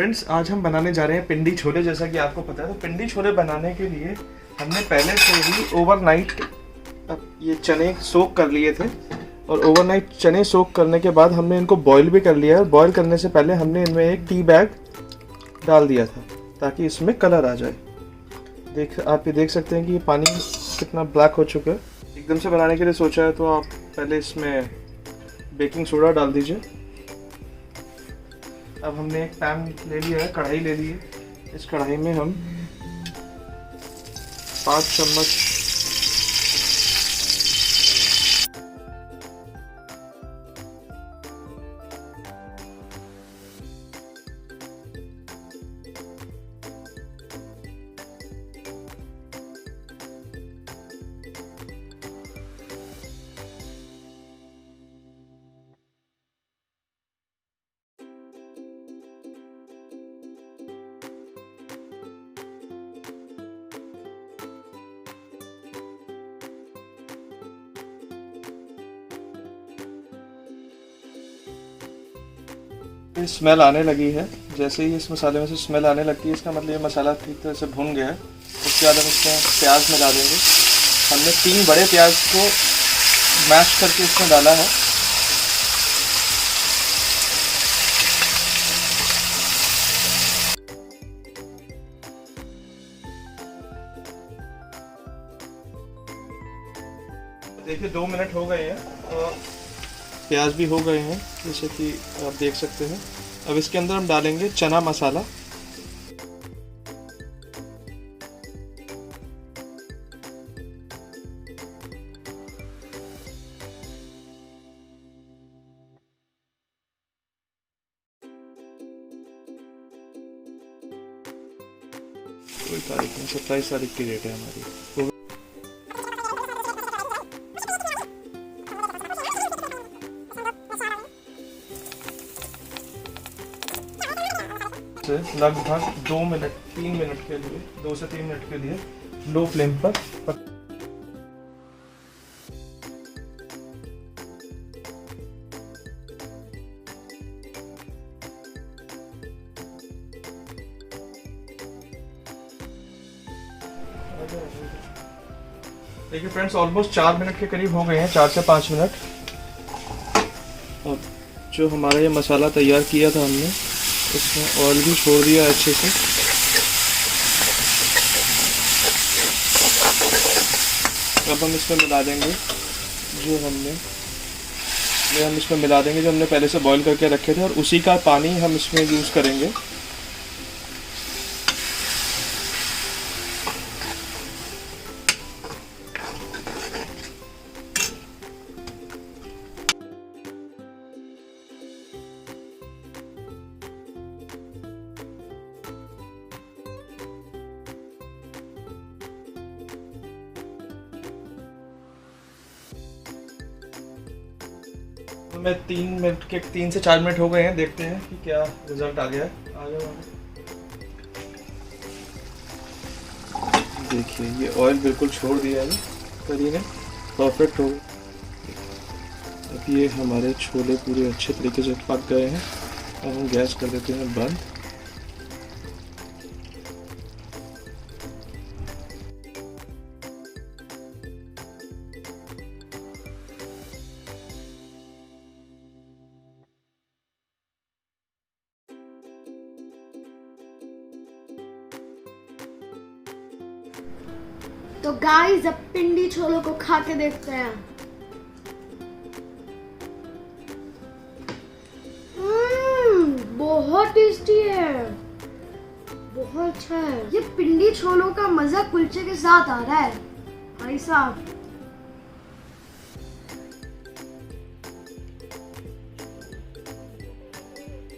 Friends, आज हम बनाने जा रहे हैं पिंडी छोले। जैसा कि आपको पता है, तो पिंडी छोले बनाने के लिए हमने पहले से ही ओवरनाइट ये चने सोक कर लिए थे। और ओवरनाइट चने सोक करने के बाद हमने इनको बॉईल भी कर लिया है। बॉईल करने से पहले हमने इनमें एक टी बैग डाल दिया था ताकि इसमें कलर आ जाए। आप ये देख सकते हैं कि ये पानी कितना ब्लैक हो चुका है। एकदम से बनाने के लिए सोचा है तो आप पहले इसमें बेकिंग सोडा डाल दीजिए। अब हमने एक पैन ले लिया है, कढ़ाई ले ली है। इस कढ़ाई में हम 5 चम्मच स्मेल आने लगी है। जैसे ही इस मसाले में से स्मेल आने लगती है, इसका मतलब ये मसाला ठीक तरह से भुन गया है। उसके बाद हम इसमें प्याज मिला देंगे। हमने 3 बड़े प्याज को मैश करके इसमें डाला है। देखिए 2 मिनट हो गए हैं और प्याज भी हो गए हैं, जैसे कि आप देख सकते हैं। अब इसके अंदर हम डालेंगे चना मसाला। कोई तारीख नहीं, 27 तारीख की डेट है हमारी। लगभग 2 मिनट 3 मिनट के लिए 2 से 3 मिनट के लिए लो फ्लेम पर देखिए फ्रेंड्स, ऑलमोस्ट 4 मिनट के करीब हो गए हैं, 4 से 5 मिनट। अब जो हमारा ये मसाला तैयार किया था हमने, इसमें ऑयल भी छोड़ दिया अच्छे से। अब हम इसमें मिला देंगे जो हमने पहले से बॉईल करके रखे थे, और उसी का पानी हम इसमें यूज़ करेंगे। तो मैं 3 से 4 मिनट हो गए हैं। देखते हैं कि क्या रिजल्ट आ गया है। आ जाओ। देखिए ये ऑयल बिल्कुल छोड़ दिया है करी ने, परफेक्ट हो गया। अब ये हमारे छोले पूरे अच्छे तरीके से पक गए हैं। अब हम गैस कर देते हैं बंद। तो गाइस, अब पिंडी छोलों को खा के देखते हैं। बहुत टेस्टी है, बहुत अच्छा है। ये पिंडी छोलों का मजा कुलचे के साथ आ रहा है भाई साहब।